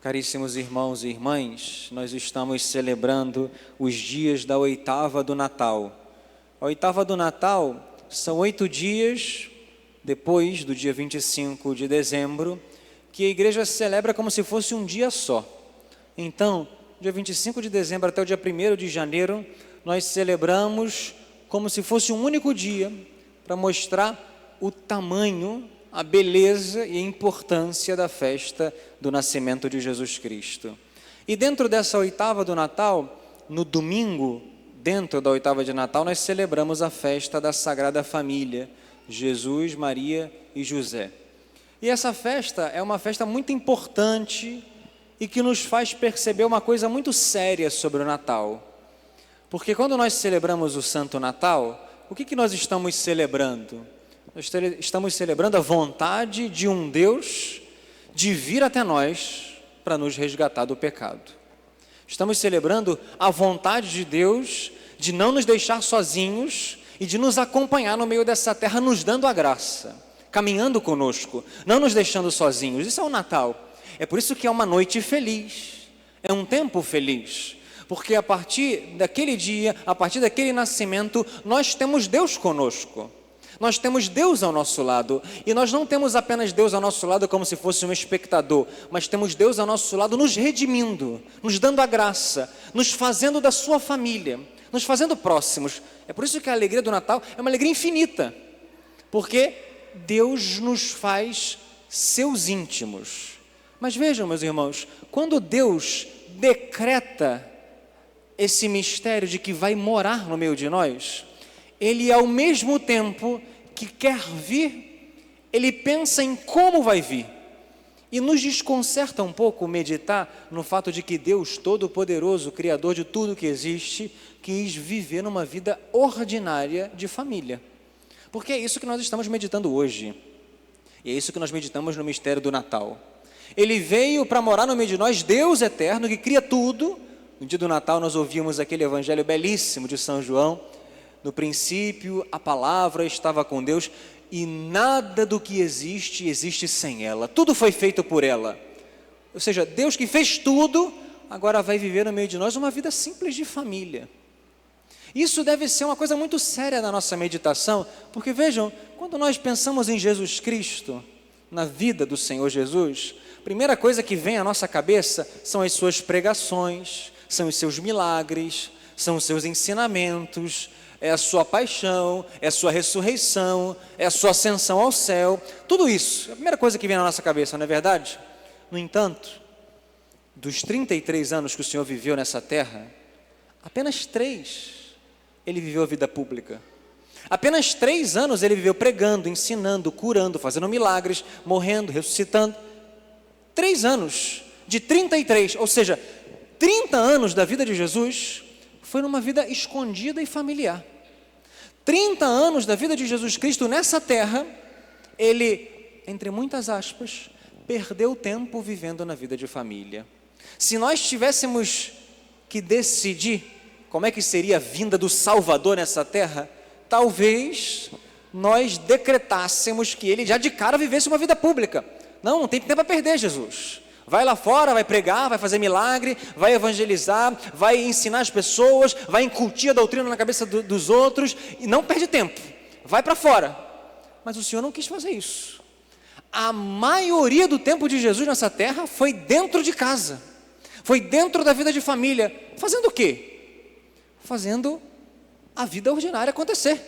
Caríssimos irmãos e irmãs, nós estamos celebrando os dias da oitava do Natal. A oitava do Natal são 8 dias depois do dia 25 de dezembro, que a igreja celebra como se fosse um dia só. Então, dia 25 de dezembro até o dia 1º de janeiro, nós celebramos como se fosse um único dia, para mostrar o tamanho, a beleza e a importância da festa do nascimento de Jesus Cristo. E dentro dessa oitava do Natal, no domingo, dentro da oitava de Natal, nós celebramos a festa da Sagrada Família, Jesus, Maria e José. E essa festa é uma festa muito importante e que nos faz perceber uma coisa muito séria sobre o Natal. Porque quando nós celebramos o Santo Natal, o que nós estamos celebrando? Nós estamos celebrando a vontade de um Deus de vir até nós para nos resgatar do pecado. Estamos celebrando a vontade de Deus de não nos deixar sozinhos e de nos acompanhar no meio dessa terra, nos dando a graça, caminhando conosco, não nos deixando sozinhos. Isso é o Natal. É por isso que é uma noite feliz, é um tempo feliz, porque a partir daquele dia, a partir daquele nascimento, nós temos Deus conosco. Nós temos Deus ao nosso lado, e nós não temos apenas Deus ao nosso lado como se fosse um espectador, mas temos Deus ao nosso lado nos redimindo, nos dando a graça, nos fazendo da sua família, nos fazendo próximos. É por isso que a alegria do Natal é uma alegria infinita, porque Deus nos faz seus íntimos. Mas vejam, meus irmãos, quando Deus decreta esse mistério de que vai morar no meio de nós, Ele ao mesmo tempo que quer vir, Ele pensa em como vai vir. E nos desconcerta um pouco meditar no fato de que Deus Todo-Poderoso, Criador de tudo que existe, quis viver numa vida ordinária de família. Porque é isso que nós estamos meditando hoje. E é isso que nós meditamos no mistério do Natal. Ele veio para morar no meio de nós, Deus eterno, que cria tudo. No dia do Natal nós ouvimos aquele evangelho belíssimo de São João. No princípio, a palavra estava com Deus e nada do que existe, existe sem ela. Tudo foi feito por ela. Ou seja, Deus que fez tudo, agora vai viver no meio de nós uma vida simples de família. Isso deve ser uma coisa muito séria na nossa meditação, porque vejam, quando nós pensamos em Jesus Cristo, na vida do Senhor Jesus, a primeira coisa que vem à nossa cabeça são as suas pregações, são os seus milagres, são os seus ensinamentos, é a sua paixão, é a sua ressurreição, é a sua ascensão ao céu, tudo isso, é a primeira coisa que vem na nossa cabeça, não é verdade? No entanto, dos 33 anos que o Senhor viveu nessa terra, apenas 3 Ele viveu a vida pública. Apenas 3 anos Ele viveu pregando, ensinando, curando, fazendo milagres, morrendo, ressuscitando. 3 anos de 33, ou seja, 30 anos da vida de Jesus foi numa vida escondida e familiar. 30 anos da vida de Jesus Cristo nessa terra, Ele, entre muitas aspas, perdeu tempo vivendo na vida de família. Se nós tivéssemos que decidir como é que seria a vinda do Salvador nessa terra, talvez nós decretássemos que Ele já de cara vivesse uma vida pública. Não tem tempo a perder, Jesus. Vai lá fora, vai pregar, vai fazer milagre, vai evangelizar, vai ensinar as pessoas, vai incutir a doutrina na cabeça dos outros, e não perde tempo, vai para fora. Mas o Senhor não quis fazer isso. A maioria do tempo de Jesus nessa terra foi dentro de casa, foi dentro da vida de família. Fazendo o quê? Fazendo a vida ordinária acontecer,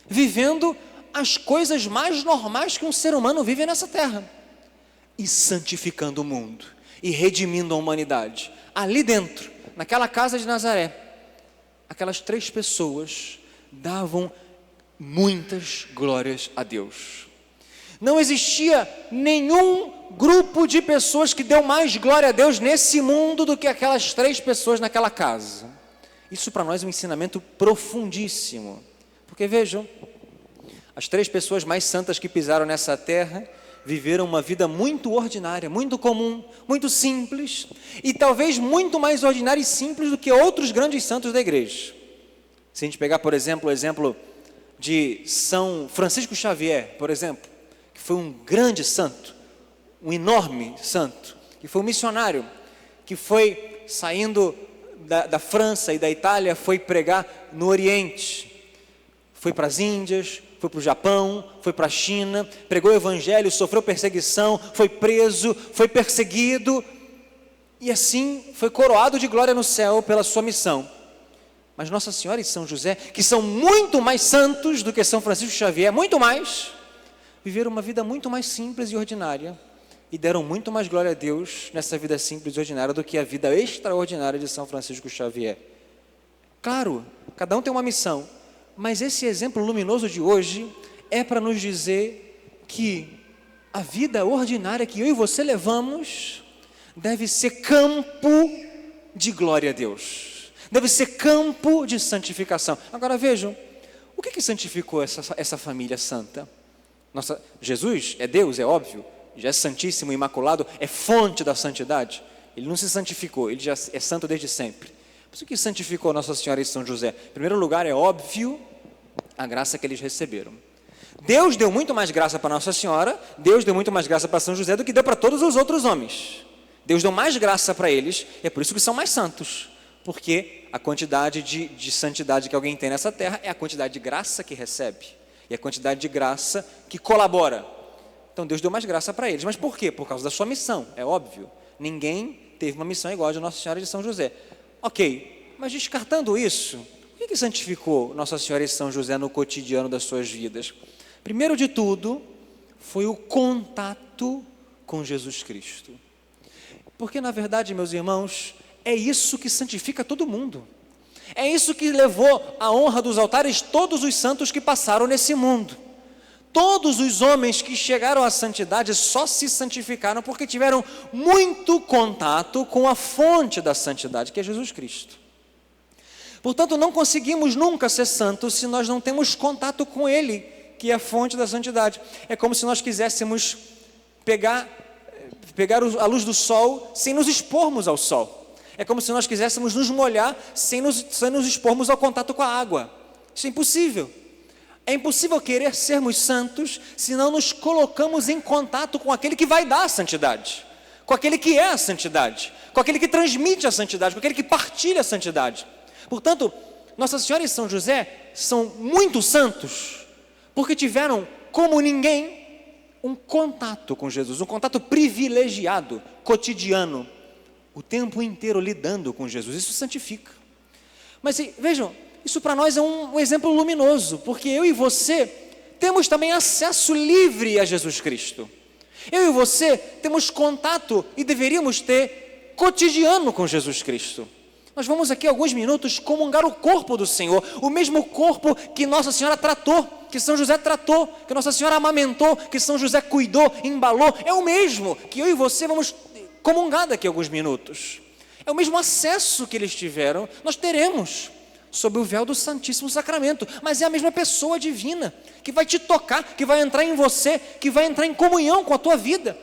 vivendo as coisas mais normais que um ser humano vive nessa terra, e santificando o mundo, e redimindo a humanidade. Ali dentro, naquela casa de Nazaré, aquelas 3 pessoas davam muitas glórias a Deus. Não existia nenhum grupo de pessoas que deu mais glória a Deus nesse mundo do que aquelas 3 pessoas naquela casa. Isso para nós é um ensinamento profundíssimo, porque vejam, as 3 pessoas mais santas que pisaram nessa terra viveram uma vida muito ordinária, muito comum, muito simples, e talvez muito mais ordinária e simples do que outros grandes santos da igreja. Se a gente pegar, por exemplo, o exemplo de São Francisco Xavier, por exemplo, que foi um grande santo, um enorme santo, que foi um missionário, que foi saindo da França e da Itália, foi pregar no Oriente, foi para as Índias, foi para o Japão, foi para a China, pregou o Evangelho, sofreu perseguição, foi preso, foi perseguido, e assim foi coroado de glória no céu pela sua missão. Mas Nossa Senhora e São José, que são muito mais santos do que São Francisco Xavier, muito mais, viveram uma vida muito mais simples e ordinária, e deram muito mais glória a Deus nessa vida simples e ordinária do que a vida extraordinária de São Francisco Xavier. Claro, cada um tem uma missão, mas esse exemplo luminoso de hoje é para nos dizer que a vida ordinária que eu e você levamos deve ser campo de glória a Deus, deve ser campo de santificação. Agora vejam, o que santificou essa família santa? Jesus é Deus, é óbvio, já é santíssimo, imaculado, é fonte da santidade. Ele não se santificou, ele já é santo desde sempre. Mas o que santificou Nossa Senhora e São José? Em primeiro lugar, é óbvio a graça que eles receberam. Deus deu muito mais graça para Nossa Senhora, Deus deu muito mais graça para São José do que deu para todos os outros homens. Deus deu mais graça para eles, é por isso que são mais santos, porque a quantidade de santidade que alguém tem nessa terra é a quantidade de graça que recebe, e a quantidade de graça que colabora. Então Deus deu mais graça para eles, mas por quê? Por causa da sua missão, é óbvio. Ninguém teve uma missão igual a de Nossa Senhora e de São José. Ok, mas descartando isso, o que santificou Nossa Senhora e São José no cotidiano das suas vidas? Primeiro de tudo, foi o contato com Jesus Cristo. Porque na verdade, meus irmãos, é isso que santifica todo mundo. É isso que levou à honra dos altares todos os santos que passaram nesse mundo. Todos os homens que chegaram à santidade só se santificaram porque tiveram muito contato com a fonte da santidade, que é Jesus Cristo. Portanto, não conseguimos nunca ser santos se nós não temos contato com Ele, que é a fonte da santidade. É como se nós quiséssemos pegar a luz do sol sem nos expormos ao sol. É como se nós quiséssemos nos molhar sem nos expormos ao contato com a água. Isso é impossível. É impossível querer sermos santos se não nos colocamos em contato com aquele que vai dar a santidade, com aquele que é a santidade, com aquele que transmite a santidade, com aquele que partilha a santidade. Portanto, Nossa Senhora e São José são muito santos, porque tiveram, como ninguém, um contato com Jesus, um contato privilegiado, cotidiano, o tempo inteiro lidando com Jesus. Isso santifica. Mas vejam, isso para nós é um exemplo luminoso, porque eu e você temos também acesso livre a Jesus Cristo. Eu e você temos contato e deveríamos ter cotidiano com Jesus Cristo. Nós vamos aqui alguns minutos comungar o corpo do Senhor, o mesmo corpo que Nossa Senhora tratou, que São José tratou, que Nossa Senhora amamentou, que São José cuidou, embalou, é o mesmo que eu e você vamos comungar daqui a alguns minutos. É o mesmo acesso que eles tiveram, nós teremos sob o véu do Santíssimo Sacramento, mas é a mesma pessoa divina, que vai te tocar, que vai entrar em você, que vai entrar em comunhão com a tua vida.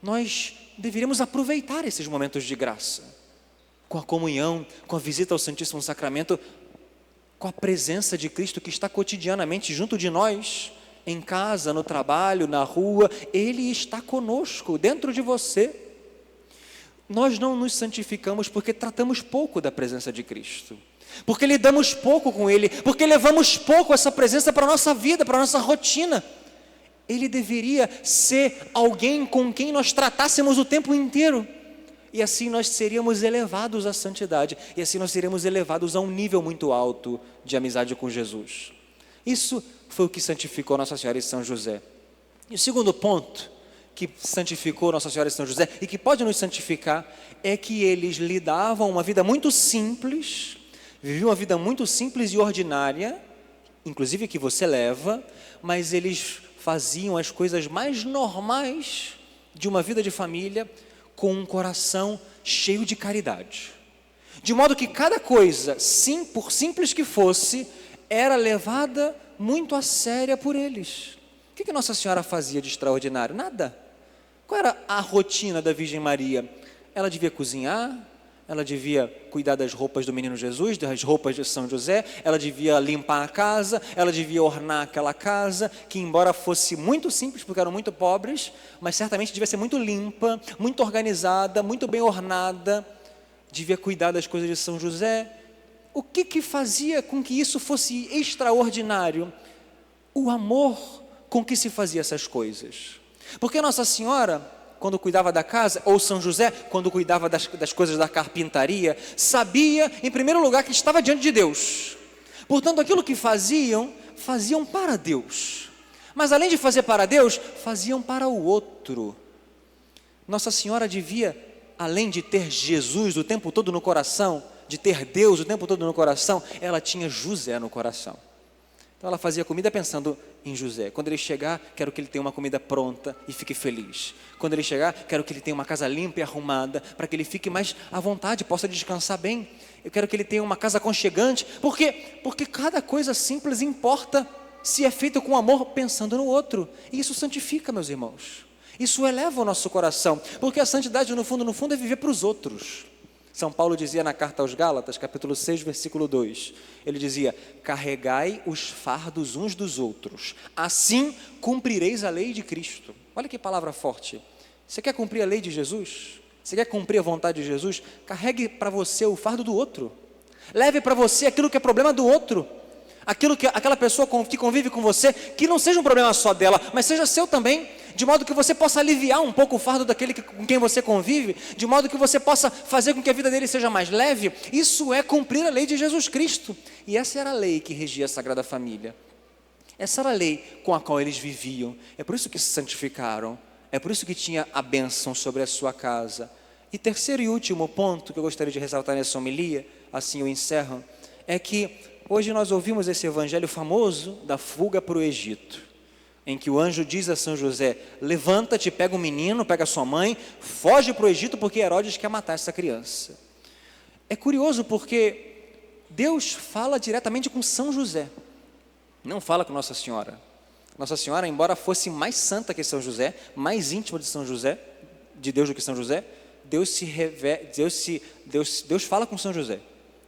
Nós deveríamos aproveitar esses momentos de graça, com a comunhão, com a visita ao Santíssimo Sacramento, com a presença de Cristo que está cotidianamente junto de nós, em casa, no trabalho, na rua. Ele está conosco, dentro de você. Nós não nos santificamos porque tratamos pouco da presença de Cristo, porque lidamos pouco com Ele, porque levamos pouco essa presença para a nossa vida, para a nossa rotina. Ele deveria ser alguém com quem nós tratássemos o tempo inteiro, e assim nós seríamos elevados à santidade, e assim nós seríamos elevados a um nível muito alto de amizade com Jesus. Isso foi o que santificou Nossa Senhora e São José. E o segundo ponto que santificou Nossa Senhora e São José, e que pode nos santificar, é que eles lidavam uma vida muito simples, viviam uma vida muito simples e ordinária, inclusive que você leva, mas eles faziam as coisas mais normais de uma vida de família, com um coração cheio de caridade, de modo que cada coisa, sim, por simples que fosse, era levada muito a séria por eles. O que Nossa Senhora fazia de extraordinário? Nada. Qual era a rotina da Virgem Maria? Ela devia cozinhar, ela devia cuidar das roupas do menino Jesus, das roupas de São José, ela devia limpar a casa, ela devia ornar aquela casa, que embora fosse muito simples, porque eram muito pobres, mas certamente devia ser muito limpa, muito organizada, muito bem ornada, devia cuidar das coisas de São José. O que fazia com que isso fosse extraordinário? O amor com que se fazia essas coisas. Porque Nossa Senhora, quando cuidava da casa, ou São José, quando cuidava das coisas da carpintaria, sabia, em primeiro lugar, que estava diante de Deus. Portanto, aquilo que faziam para Deus. Mas além de fazer para Deus, faziam para o outro. Nossa Senhora devia, além de ter Jesus o tempo todo no coração, de ter Deus o tempo todo no coração, ela tinha José no coração. Então ela fazia comida pensando em José. Quando ele chegar, quero que ele tenha uma comida pronta e fique feliz. Quando ele chegar, quero que ele tenha uma casa limpa e arrumada, para que ele fique mais à vontade, possa descansar bem. Eu quero que ele tenha uma casa aconchegante. Por quê? Porque cada coisa simples importa se é feito com amor, pensando no outro. E isso santifica, meus irmãos. Isso eleva o nosso coração. Porque a santidade, no fundo, é viver para os outros. São Paulo dizia na carta aos Gálatas, capítulo 6, versículo 2, ele dizia: carregai os fardos uns dos outros, assim cumprireis a lei de Cristo. Olha que palavra forte. Você quer cumprir a lei de Jesus? Você quer cumprir a vontade de Jesus? Carregue para você o fardo do outro. Leve para você aquilo que é problema do outro. Aquela pessoa que convive com você, que não seja um problema só dela, mas seja seu também, de modo que você possa aliviar um pouco o fardo daquele com quem você convive, de modo que você possa fazer com que a vida dele seja mais leve. Isso é cumprir a lei de Jesus Cristo. E essa era a lei que regia a Sagrada Família. Essa era a lei com a qual eles viviam. É por isso que se santificaram. É por isso que tinha a bênção sobre a sua casa. E terceiro e último ponto que eu gostaria de ressaltar nessa homilia, assim eu encerro, é que hoje nós ouvimos esse evangelho famoso da fuga para o Egito, em que o anjo diz a São José: levanta-te, pega o menino, pega a sua mãe, foge para o Egito, porque Herodes quer matar essa criança. É curioso porque Deus fala diretamente com São José, não fala com Nossa Senhora. Nossa Senhora, embora fosse mais santa que São José, mais íntima de São José, de Deus do que São José, Deus fala com São José.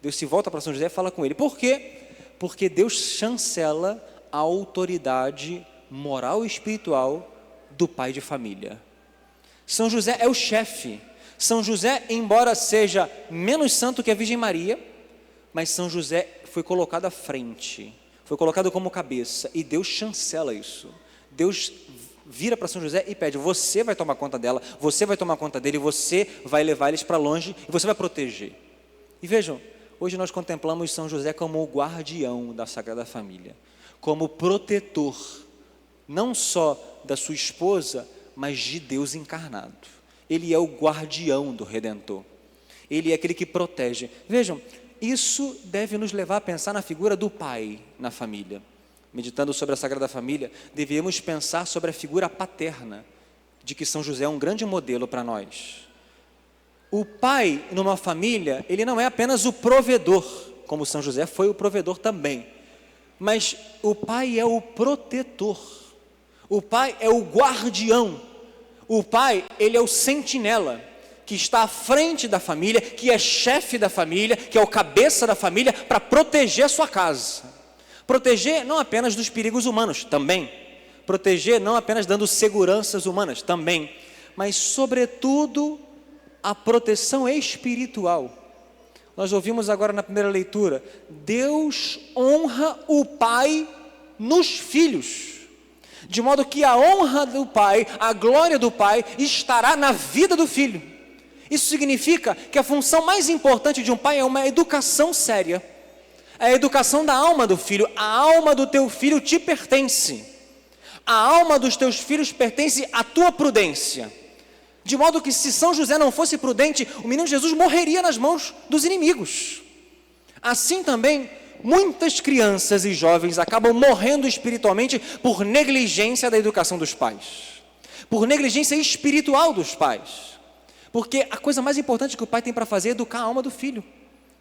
Deus se volta para São José e fala com ele. Por quê? Porque Deus chancela a autoridade moral e espiritual do pai de família. São José é o chefe. São José, embora seja menos santo que a Virgem Maria, mas São José foi colocado à frente, foi colocado como cabeça, e Deus chancela isso. Deus vira para São José e pede: você vai tomar conta dela, você vai tomar conta dele, você vai levar eles para longe e você vai proteger. E vejam, hoje nós contemplamos São José como o guardião da Sagrada Família, como protetor, não só da sua esposa, mas de Deus encarnado. Ele é o guardião do Redentor. Ele é aquele que protege. Vejam, isso deve nos levar a pensar na figura do pai na família. Meditando sobre a Sagrada Família, deveríamos pensar sobre a figura paterna, de que São José é um grande modelo para nós. O pai numa família, ele não é apenas o provedor, como São José foi o provedor também, mas o pai é o protetor, o pai é o guardião, o pai, ele é o sentinela, que está à frente da família, que é chefe da família, que é o cabeça da família, para proteger a sua casa. Proteger não apenas dos perigos humanos, também. Proteger não apenas dando seguranças humanas, também. Mas, sobretudo, a proteção espiritual. Nós ouvimos agora na primeira leitura: Deus honra o pai nos filhos, de modo que a honra do pai, a glória do pai, estará na vida do filho. Isso significa que a função mais importante de um pai é uma educação séria, a educação da alma do filho. A alma do teu filho te pertence, a alma dos teus filhos pertence à tua prudência, de modo que se São José não fosse prudente, o menino Jesus morreria nas mãos dos inimigos. Assim também, muitas crianças e jovens acabam morrendo espiritualmente por negligência da educação dos pais, por negligência espiritual dos pais. Porque a coisa mais importante que o pai tem para fazer é educar a alma do filho.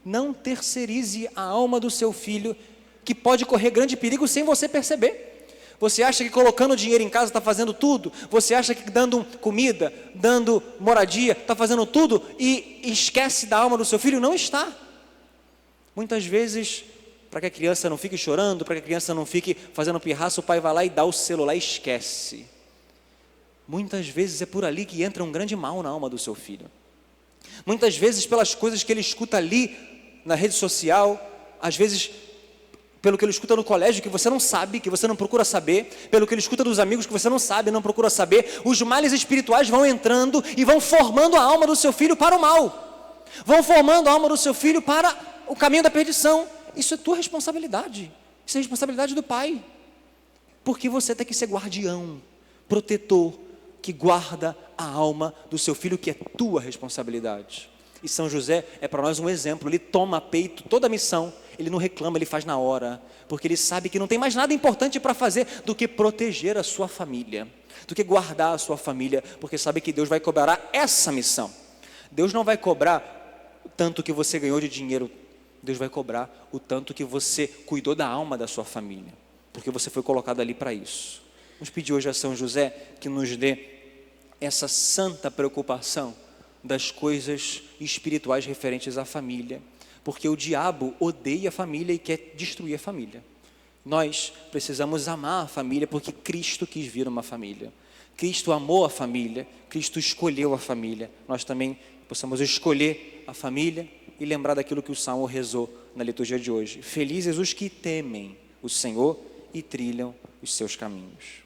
Não terceirize a alma do seu filho, que pode correr grande perigo sem você perceber. Você acha que colocando dinheiro em casa está fazendo tudo? Você acha que dando comida, dando moradia, está fazendo tudo e esquece da alma do seu filho? Não está. Muitas vezes, para que a criança não fique chorando, para que a criança não fique fazendo pirraça, o pai vai lá e dá o celular e esquece. Muitas vezes é por ali que entra um grande mal na alma do seu filho. Muitas vezes pelas coisas que ele escuta ali na rede social, às vezes pelo que ele escuta no colégio, que você não sabe, que você não procura saber, pelo que ele escuta dos amigos, que você não sabe, não procura saber, os males espirituais vão entrando e vão formando a alma do seu filho para o mal, vão formando a alma do seu filho para o caminho da perdição. Isso é tua responsabilidade, isso é responsabilidade do pai, porque você tem que ser guardião, protetor, que guarda a alma do seu filho, que é tua responsabilidade. E São José é para nós um exemplo. Ele toma a peito toda a missão, ele não reclama, ele faz na hora, porque ele sabe que não tem mais nada importante para fazer do que proteger a sua família, do que guardar a sua família, porque sabe que Deus vai cobrar essa missão. Deus não vai cobrar o tanto que você ganhou de dinheiro, Deus vai cobrar o tanto que você cuidou da alma da sua família, porque você foi colocado ali para isso. Vamos pedir hoje a São José que nos dê essa santa preocupação das coisas espirituais referentes à família, porque o diabo odeia a família e quer destruir a família. Nós precisamos amar a família, porque Cristo quis vir uma família, Cristo amou a família, Cristo escolheu a família. Nós também possamos escolher a família e lembrar daquilo que o Salmo rezou na liturgia de hoje: felizes os que temem o Senhor e trilham os seus caminhos.